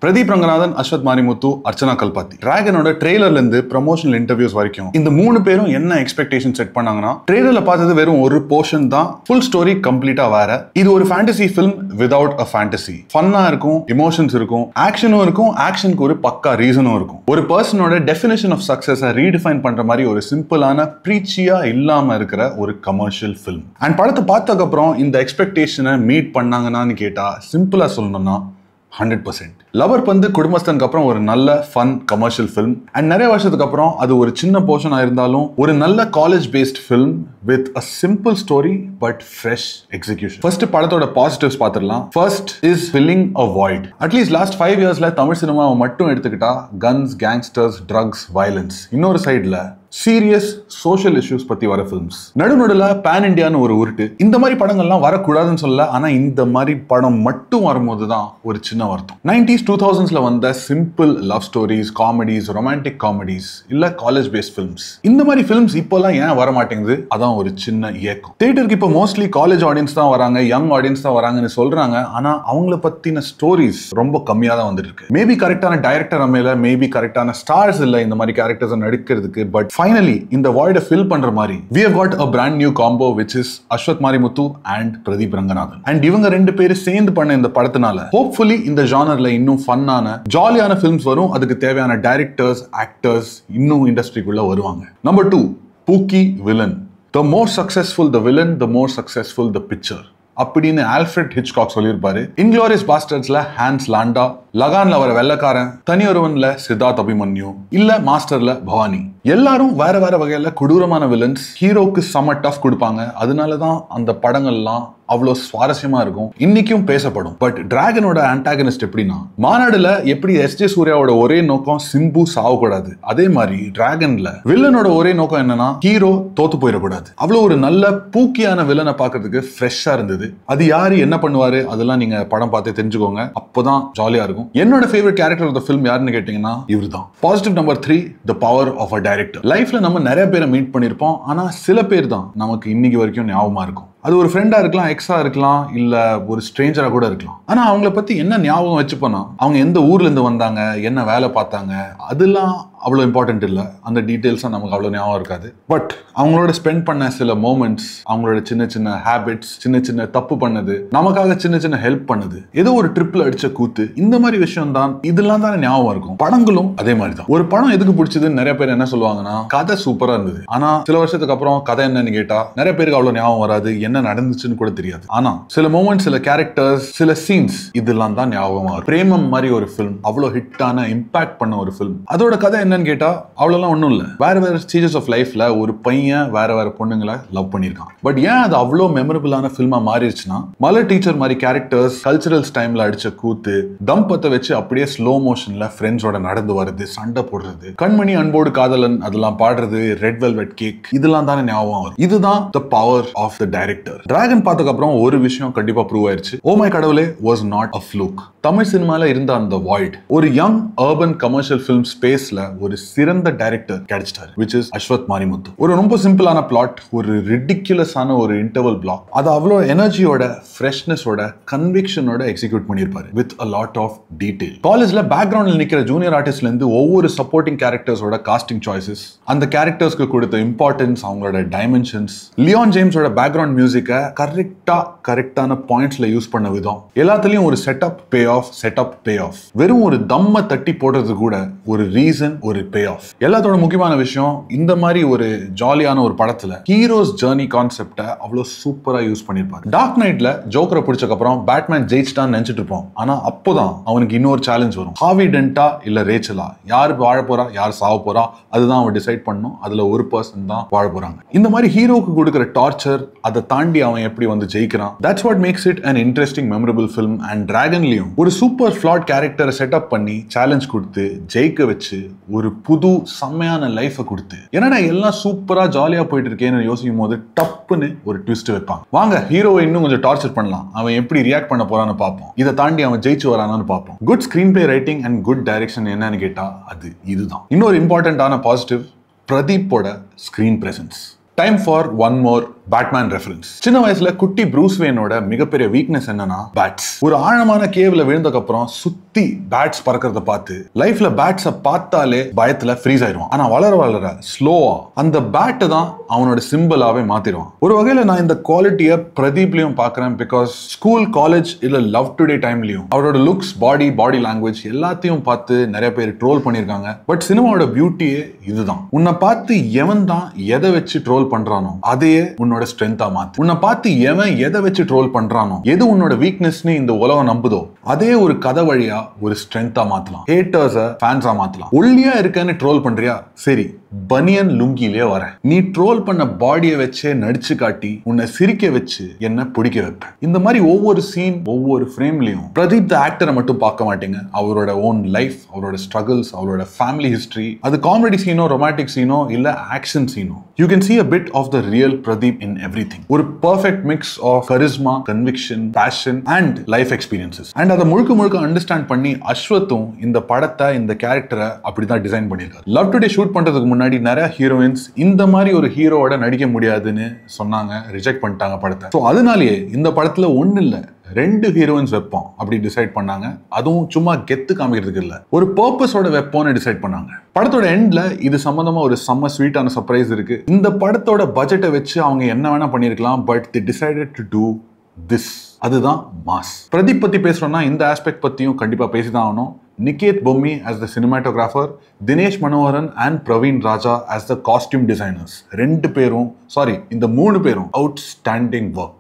பிரதீப் ரங்கநாதன், அஸ்வத் மாரிமுத்து, அர்ச்சனா கல்பாத்தி. டிராகனோட ட்ரெய்லர்ல இருந்து promotional interviews வரைக்கும் இந்த 3 பேரும் என்ன எக்ஸ்பெக்டேஷன் செட் பண்ணாங்கன்னா, ட்ரெய்லர்ல பார்த்தது வெறும் ஒரு போர்ஷன் தான், ஃபுல் ஸ்டோரி கம்ப்ளீட்டா வேற. இது ஒரு ஃபேண்டசி ஃபிலிம் வித்அவுட் அ ஃபேண்டசி. ஃபன்னா இருக்கும், இமோஷன்ஸ் இருக்கும், ஆக்ஷனும் இருக்கும், ஆக்ஷனுக்கு ஒரு பக்கா ரீசனும் இருக்கும். ஒரு பர்சனோட டெஃபினேஷன் ஆஃப் சக்சஸை ரீடிஃபைன் பண்ற மாதிரி ஒரு சிம்பிளான ப்ரீச்சியா இல்லாம இருக்கிற ஒரு கமர்ஷியல் ஃபிலிம். அண்ட் படத்தை பார்த்ததுக்கு அப்புறம் இந்த எக்ஸ்பெக்டேஷனை மீட் பண்ணாங்கன்னு கேட்டா சிம்பிளா சொல்லணும்னா 100%. லவர் பந்து குடும்பஸ்தனுக்கு அப்புறம் ஒரு நல்ல ஃபன் கமர்ஷியல் ஃபிலிம். அண்ட் நிறைய வருஷத்துக்கு அப்புறம் அது ஒரு சின்ன போர்ஷன் இருந்தாலும் ஒரு நல்ல college based film with a simple story but fresh execution. First படத்தோட பாசிட்டிவ்ஸ் பார்த்துடலாம். First is filling a void. At least last 5 இயர்ஸ்ல தமிழ் சினிமாவை மட்டும் எடுத்துக்கிட்டா கன்ஸ், கேங்ஸ்டர்ஸ், ட்ரக்ஸ், வயலன்ஸ். இன்னொரு சைட்ல சீரியஸ் சோஷியல் இஷ்யூஸ் பத்தி வர ஃபிலிம்ஸ். நடுநடுல பேன் இண்டியான்னு ஒரு உருட்டு. இந்த மாதிரி படங்கள்லாம் வரக்கூடாதுன்னு சொல்ல, ஆனா இந்த மாதிரி படம் மட்டும் வரும்போது தான் ஒரு சின்ன வருத்தம். 90s 2000ஸ்ல வந்த simple love stories, comedies, romantic comedies, இல்ல காலேஜ் பேஸ்ட் ஃபிலிம்ஸ், இந்த மாதிரி ஃபிலிம்ஸ் இப்போலாம் ஏன் வர மாட்டேங்குது? அதான் ஒரு சின்ன ஏக்கம். தியேட்டருக்கு இப்போ மோஸ்ட்லி காலேஜ் ஆடியன்ஸ் தான் வராங்க, யங் ஆடியன்ஸ் தான் வராங்கன்னு சொல்றாங்க. ஆனா அவங்கள பத்தின ஸ்டோரிஸ் ரொம்ப கம்மியா தான் வந்துட்டு இருக்கு. மேபி கரெக்டான டைரக்டர் அமையல, மேபி கரெக்டான ஸ்டார்ஸ் இல்ல இந்த மாதிரி கேரக்டர்ஸ் நடிக்கிறதுக்கு. பட் finally இந்த void fill பண்ற மாதிரி we have got a brand new combo which is Ashwath Marimuthu and Pradeep Ranganathan. and இவங்க ரெண்டு பேரும் சேர்ந்து பண்ண இந்த படத்தினால hopefully இந்த ஜானர்ல இன்னும் ஃபன்னான ஜாலியான ஃபிலிம்ஸ் வரும். அதுக்கு தேவையான டைரக்டர்ஸ், ஆக்டர்ஸ் இன்னும் இண்டஸ்ட்ரிக்குள்ள வருவாங்க. Number 2, Pookie villain. The more successful the villain, the more successful the picture அப்படின்னு ஆல்ஃபிரட் ஹிச்காக் சொல்லியிருப்பாரு. இன்க்ளோரியஸ் பாஸ்டர்ஸ்ல ஹான்ஸ் லாண்டா, லகான்ல வர வெள்ளக்காரன், தனியொருவன்ல சித்தார்த் அபிமன்யு, இல்ல மாஸ்டர்ல பவானி, எல்லாரும் வேற வேற வகையில கொடூரமான வில்லன்ஸ். ஹீரோக்கு செம டஃப் கொடுப்பாங்க. அதனாலதான் அந்த படங்கள்லாம் அவ்வளவு சுவாரஸ்யமா இருக்கும், இன்னைக்கும் பேசப்படும். பட் டிராகனோட ஆன்டாகனிஸ்ட் எப்படின்னா, மாநாடுல எப்படி எஸ்.ஜே. சூர்யாவோட ஒரே நோக்கம் சிம்பு சாவக்கூடாது, அதே மாதிரி டிராகன்ல வில்லனோட ஒரே நோக்கம் என்னன்னா ஹீரோ தோத்து போயிடக்கூடாது. அவ்வளவு ஒரு நல்ல பூக்கியான வில்லனை பாக்குறதுக்கு ஃப்ரெஷ்ஷா இருந்தது. அது யாரு, என்ன பண்ணுவாரு, அதெல்லாம் நீங்க படம் பார்த்து தெரிஞ்சுக்கோங்க. அப்பதான் ஜாலியா இருக்கும். என்னோட favourite character of the film யாருன்னு கேட்டீங்கன்னா இவர்தான். Positive number 3, the power of a director. லைஃப்ல நம்ம நிறைய பேரை மீட் பண்ணிருப்போம். ஆனா சில பேர் தான் நமக்கு இன்னைக்கு வரைக்கும் ஞாபகமா இருக்கும். அது ஒரு ஃப்ரெண்டா இருக்கலாம், எக்ஸா இருக்கலாம், இல்ல ஒரு ஸ்ட்ரேஞ்சரா கூட இருக்கலாம். ஆனா அவங்கள பத்தி என்ன ஞாபகம் வச்சுப்போனா, அவங்க எந்த ஊர்ல இருந்து வந்தாங்க, என்ன வேலை பார்த்தாங்க, அதெல்லாம் அவ்வளவு இம்பார்ட்டன்ட் இல்ல. அந்த டீடைல்ஸ் நமக்கு அவ்வளவு ஞாபகம் இருக்காது. பட் அவங்களோட ஸ்பெண்ட் பண்ண சில மோமெண்ட்ஸ், அவங்களோட சின்ன சின்ன ஹேபிட்ஸ், சின்ன சின்ன தப்பு பண்ணது, நமக்காக சின்ன சின்ன ஹெல்ப் பண்ணது, ஏதோ ஒரு ட்ரிப்ல அடிச்ச கூத்து, இந்த மாதிரி விஷயம் தான், இதெல்லாம் தானே ஞாபகம் இருக்கும். படங்களும் அதே மாதிரி தான். ஒரு படம் எதுக்கு பிடிச்சதுன்னு நிறைய பேர் என்ன சொல்லுவாங்கன்னா, கதை சூப்பரா இருந்தது. ஆனா சில வருஷத்துக்கு அப்புறம் கதை என்னன்னு கேட்டா நிறைய பேருக்கு அவ்வளவு ஞாபகம் வராது, என்ன நடந்துச்சுன்னு கூட தெரியாது. ஆனா சில மோமெண்ட்ஸ், சில கேரக்டர்ஸ், சில சீன்ஸ், இதெல்லாம் தான் ஞாபகமா வரும். பிரேமம் மாதிரி ஒரு ஃபிலிம், அவ்வளவு ஹிட்டான இம்பாக்ட் பண்ண ஒரு ஃபிலிம். அதோட கதை என்னன்னு கேட்டா அவ்வளவுலாம் ஒண்ணும் இல்ல. வேற வேற ஸ்டேஜஸ் ஆஃப் லைஃப்ல ஒரு பையன் வேற வேற பொண்ணுங்களை லவ் பண்ணிருக்கான். பட் ஏன் அது அவ்வளவு மெமரபிளான ஃபில்மா மாறிடுச்சுன்னா, மலர் டீச்சர் மாதிரி கேரக்டர்ஸ் கல்ச்சரல்ஸ் டைம்ல அடிச்ச கூத்து, தம்பத்தை வச்சு அப்படியே ஸ்லோ மோஷன்ல ஃப்ரெண்ட்ஸோட நடந்து வருது, சண்டை போடுறது, கண்மணி அன்போடு காதலன் அதெல்லாம் பாடுறது, ரெட் வெல்வெட் கேக், இதெல்லாம் தானே ஞாபகம் வரும். இதுதான் the power of the director. Dragon பார்த்ததுக்கு அப்புறம் ஒரு விஷயம் கண்டிப்பா ப்ரூவ் ஆயிருச்சு. Oh my Kadavule was not a fluke. Tamil சினிமால இருந்த அந்த வாய்ட் ஒரு யங் அர்பன் கமர்ஷியல் ஃபிலிம் ஸ்பேஸ்ல ஒரு சிறந்த டைரக்டர் கிடைச்சிட்டாரு, which is அஸ்வத் மாரிமுத்து. ஒரு ரொம்ப சிம்பிளான பிளாட், ஒரு ரிடிகுலஸான ஒரு இன்டர்வல் பிளாக், அது அவ்வளோ எனர்ஜியோட, ஃப்ரெஷ்னஸோட, கன்விக்ஷனோட எக்ஸிக்யூட் பண்ணியிருப்பாரு with a lot of detail. காலேஜ்ல பேக்ரவுண்ட்ல நிக்கிற ஜூனியர் ஆர்டிஸ்ட்ல இருந்து ஒவ்வொரு சப்போர்ட்டிங் கேரக்டர்ஸோட காஸ்டிங் சாய்ஸஸ், அந்த கேரக்டர்ஸ்க்கு கொடுத்த இம்பார்ட்டன்ஸ், அவங்களோட டைமென்ஷன்ஸ், லியோன் ஜேம்ஸோட பேக்ரவுண்ட் மியூசிக்கை கரெக்டான பாயிண்ட்ஸ்ல யூஸ் பண்ண விதம், எல்லாத்துலயும் ஒரு செட்டப் பே ஆஃப். வெறும் ஒரு தம்ம தட்டி போடுறது கூட ஒரு ரீசன், ஒரு பே ஆஃப். எல்லாத்தோட முக்கியமான விஷயம், இந்த மாதிரி ஒரு ஜாலியான ஒரு படத்துல ஹீரோஸ் ஜர்னி கான்செப்டை அவ்வளவு சூப்பரா யூஸ் பண்ணிருப்பாரு. டார்க் நைட்ல ஜோக்கரை பிடிச்சக்கு அப்புறம் பேட்மேன் ஜெயிச்சிட்டான்னு நினைச்சிட்டு இருப்போம். ஆனா அப்போதான் அவனுக்கு இன்னொரு சேலஞ்ச் வரும். ஹார்வி டென்ட்டா இல்ல ரேச்சலா, யார் வாழ போறா, யார் சாவ போறா, அதுதான் அவன் டிசைட் பண்ணும். அதுல ஒரு பர்சன் தான் வாழ போறாங்க. இந்த மாதிரி ஹீரோக்கு கொடுக்கிற டார்ச்சர், அதை தாண்டி அவன் எப்படி வந்து ஜெயிக்கிறான், that's what makes it an interesting memorable film. and டிராகன்லயும் ஒரு சூப்பர் ஃபிளாட் கேரக்டரை செட்டப் பண்ணி சேலஞ்ச் கொடுத்து ஜெயிக்க வச்சு ஒரு புது செம்மையான லைஃபை கொடுத்து, என்னடா எல்லாம் சூப்பரா ஜாலியா போயிட்டு இருக்கேன்னு யோசிக்கும் போது டப்புன்னு ஒரு ட்விஸ்ட் வைப்பாங்க. வாங்க ஹீரோவை இன்னும் கொஞ்சம் டார்ச்சர் பண்ணலாம், அவன் எப்படி ரியாக்ட் பண்ண போறான்னு பார்ப்போம், இதை தாண்டி அவன் ஜெயிச்சு வரானான்னு பார்ப்போம். Good screenplay writing and good direction என்னன்னு கேட்டா அது இதுதான். இன்னொரு இம்பார்ட்டன்டான பாசிட்டிவ், பிரதீப்போட screen presence. Time for one more Batman reference. சின்ன வயசுல குட்டி ப்ரூஸ் வேனோட மிகப்பெரிய வீக்னஸ் என்னன்னா பேட்ஸ். ஒரு ஆழமான கேவ்ல விழுந்ததுக்கு அப்புறம் சுத்தி பேட்ஸ் பறக்கிறத பார்த்து லைஃப்ல பேட்ஸை பார்த்தாலே பயத்துல ஃப்ரீஸ் ஆயிடுவான். ஆனா வளர வளர ஸ்லோவா அந்த பேட்டை தான் அவனோட சிம்பிளாவே மாத்திடுவான். ஒரு வகையில நான் இந்த குவாலிட்டியை பிரதீப்லயும் பாக்குறேன். பிகாஸ் ஸ்கூல், காலேஜ் இல்ல லவ் டுடே டைம்லயும் அவரோட லுக்ஸ், பாடி லாங்குவேஜ் எல்லாத்தையும் பார்த்து நிறைய பேர் ட்ரோல் பண்ணிருக்காங்க. பட் சினிமாவோட பியூட்டியே இதுதான். உன்னை பார்த்து எவன் தான் எதை வச்சு ட்ரோல் பண்றானோ அதையே உன்னோட ஸ்ட்ரென்த்தா மாத்து. உன்னை பார்த்து எவன் எதை வச்சு ட்ரோல் பண்றானோ, எது உன்னோட வீக்னஸ்னு இந்த உலகம் நம்புதோ அதே ஒரு கதை வழியா ஒரு ஸ்ட்ரென்த்தா மாத்தலாம். ஹேட்டர்ஸை ஃபேன்ஸா மாத்தலாம். ஒல்லியா இருக்கேன்னு ட்ரோல் பண்றியா, சரி பனியன் லுங்கிலே வர. நீ ட்ரோல் பண்ண பாடியை வச்சே நடிச்சு காட்டி உன்னை சிரிக்க வச்சு என்ன பிடிக்க வைப்பேன். இந்த மாதிரி ஒவ்வொரு சீன், ஒவ்வொரு ஃப்ரேம்லயும் பிரதீப் த ஆக்டரை மட்டும் பார்க்க மாட்டீங்க. அவரோட ஓன் லைஃப், அவரோட ஸ்ட்ரகிள்ஸ், அவரோட ஃபேமிலி ஹிஸ்டரி, அது காமெடி சீனோ, ரொமான்டிக் சீனோ இல்ல action சீனோ, you can see a bit of the real Pradeep in everything. ஒரு perfect mix of charisma, conviction, passion and life experiences. And அதை முழுக்க அண்டர்ஸ்டாண்ட் பண்ணி அஸ்வத்தும் இந்த படத்தை, இந்த கேரக்டரை அப்படிதான் டிசைன் பண்ணியிருக்காரு. லவ் டுடே ஷூட் பண்றதுக்கு முன்னாடி நிறைய ஹீரோயின்ஸ் இந்த மாதிரி ஒரு ஹீரோவோட நடிக்க முடியாதுன்னு சொன்னாங்க, ரிஜெக்ட் பண்ணிட்டாங்க படத்தை. ஸோ அதனாலேயே இந்த படத்துல ஒன்னு இல்ல 2 ஹீரோயின்ஸ் வைப்போம் அப்படி டிசைட் பண்ணாங்க. அதுவும் சும்மா கெத்து காமிக்கிறதுக்கு இல்ல, ஒரு பர்பஸோட வைப்போம்னு டிசைட் பண்ணாங்க. படத்தோட எண்ட்ல இது சம்பந்தமா ஒரு செம்ம ஸ்வீட்டான சர்ப்ரைஸ் இருக்கு. இந்த படத்தோட பட்ஜெட்டை வச்சு அவங்க என்ன வேணா பண்ணிருக்கலாம், but the decided to do this. அதுதான் மாஸ். பிரதீப் பத்தி பேசுறோம்னா இந்த ஆஸ்பெக்ட் பத்தியும் கண்டிப்பா பேசிதான் ஆகணும். Niket Bommi as the cinematographer, Dinesh Manoharan and Praveen Raja as the costume designers. இந்த 3 பேரும் outstanding work.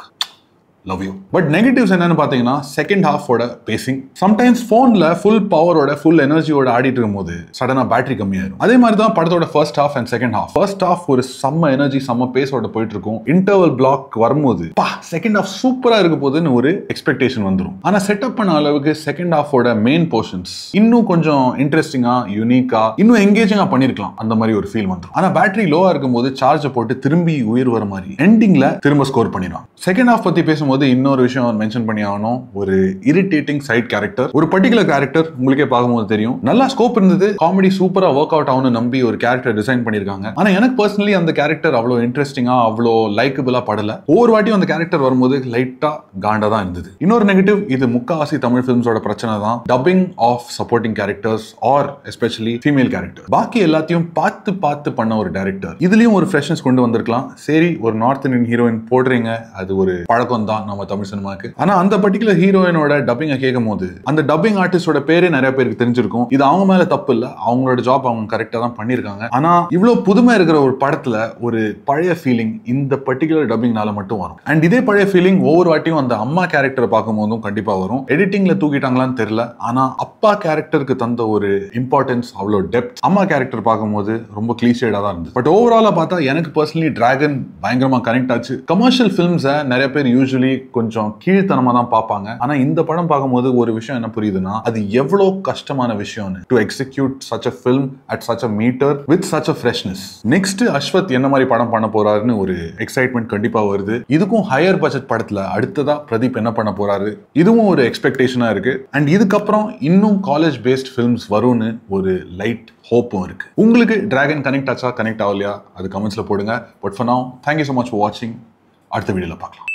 Love you. But negatives என்னன்னு பாத்தீங்கன்னா செகண்ட் ஹாஃபோட பேசிங். சம்டைம்ஸ் போன்ல ஃபுல் பவரோட, ஃபுல் எனர்ஜியோட ஆடிட்டு இருக்கும்போது சடனா பேட்டரி கம்மியாயிரும். அதே மாதிரி தான் படத்தோட first half and second half. First half ஒரு செம்ம எனர்ஜி, செம்ம பேஸோட போயிட்டு இருக்கும். இன்டர்வல் பிளாக் வரும்போது செகண்ட் ஹாஃப் சூப்பரா இருக்க போதுன்னு ஒரு எக்ஸ்பெக்டேஷன் வந்துடும். ஆனா செட்டப் பண்ண அளவுக்கு செகண்ட் ஹாஃபோட மெயின் போர்ஷன்ஸ் இன்னும் கொஞ்சம் இன்ட்ரெஸ்டிங்கா, யூனிக்கா, இன்னும் எங்கேஜிங்கா பண்ணிருக்கலாம். அந்த மாதிரி ஒரு ஃபீல் வந்துடும். ஆனா பேட்டரி லோவா இருக்கும்போது சார்ஜை போட்டு திரும்பி உயிர் வர மாதிரி எண்டிங்ல திரும்ப ஸ்கோர் பண்ணிடுவான். செகண்ட் ஹாஃப் பத்தி பேசும்போது இன்னொரு விஷயம் மென்ஷன் பண்ணி ஆகணும். ஒரு இரிட்டேட்டிங் சைட் கேரக்டர், ஒரு பர்டிகுலர் கேரக்டர் உங்களுக்கே பார்க்கும்போது தெரியும். நல்லா ஸ்கோப் இருந்தது, காமெடி சூப்பரா ஒர்க் அவுட் ஆகும்னு நம்பி ஒரு கேரக்டர் டிசைன் பண்ணிருக்காங்க. ஆனா எனக்கு பர்சனலி அந்த கேரக்டர் அவ்வளோ இன்ட்ரெஸ்டிங்கா, அவ்வளோ லைக்கபிளா படல. ஒவ்வொரு வாட்டியும் அந்த கேரக்டர் வரும்போது லைட்டா காண்டா தான் இருந்தது. இன்னொரு நெகட்டிவ், இது முக்காவாசி தமிழ் ஃபிலிம்ஸோட பிரச்சனை தான், dubbing of supporting characters or especially female character. பாக்கி எல்லாத்தையும் பார்த்து பண்ண ஒரு டைரக்டர் இதுலயும் ஒரு ஃப்ரெஷ்னஸ் கொண்டு வந்திருக்கலாம். சரி, ஒரு நார்த் இந்தியன் ஹீரோயின் போடுறீங்க, அது ஒரு பழக்கம் தான் நம்ம தமிழ் சினிமாக்கு. ஆனா அந்த பர்டிகுலர் ஹீரோயினோட டப்பிங்க கேட்கும் போது அந்த டப்பிங் ஆர்டிஸ்டோட பேரே நிறைய பேருக்கு தெரிஞ்சிருக்கும். இது அவங்க மேல தப்பு இல்ல, அவங்களோட ஜாப் அவங்க கரெக்டா தான் பண்ணிருக்காங்க. ஆனா இவ்வளவு புதுமை இருக்கிற ஒரு படத்துல ஒரு பழைய ஃபீலிங் இந்த பர்டிகுலர் டப்பிங்னால மட்டும் வரும். அண்ட் இதே பழைய ஃபீலிங் ஒவ்வொரு வாட்டியும் அந்த அம்மா கேரக்டரை பார்க்கும் போதும் கண்டிப்பா வரும். எடிட்டிங்ல தூக்கிட்டாங்களான்னு தெரியல, ஆனா அப்பா கேரக்டருக்கு தந்த ஒரு இம்பார்ட்டன்ஸ், அவ்வளவு டெப்த் அம்மா கேரக்டர் பார்க்கும்போது ரொம்ப கிளீஷேடா தான் இருந்தது. பட் ஓவராலா பார்த்தா எனக்கு பர்சனலி டிராகன் பயங்கரமா கனெக்ட் ஆச்சு. கமர்ஷியல் ஃபிலிம்ஸை நிறைய பேர் யூசுவலி கொஞ்சம் கீழ்த்தனமா தான் பார்ப்பாங்க. ஆனா இந்த படம் பார்க்கும்போது ஒரு விஷயம் என்ன புரியுதுன்னா, அது எவ்வளவு கஷ்டமான விஷயம்னு to execute such a film at such a meter with such a freshness. Next Ashwath என்ன மாதிரி படம் பண்ண போறாருன்னு ஒரு எக்ஸைட்மெண்ட் கண்டிப்பா வருது. இதுக்கும் ஹையர் பட்ஜெட் படத்துல அடுத்ததா பிரதீப் என்ன பண்ண போறாரு, இதுவும் ஒரு எக்ஸ்பெக்டேஷனா இருக்கு. அண்ட் இதுக்கப்புறம் இன்னும் காலேஜ் பேஸ்ட் ஃபிலிம்ஸ் வரும்னு ஒரு லைட் ஹோப்பும் இருக்கு. உங்களுக்கு டிராகன் கனெக்ட் ஆச்சா, கனெக்ட் ஆகலையா, அது கமெண்ட்ஸ்ல போடுங்க. பட் ஃபார் நவ, thank you so much for watching. அடுத்த வீடியோல பார்க்கலாம்.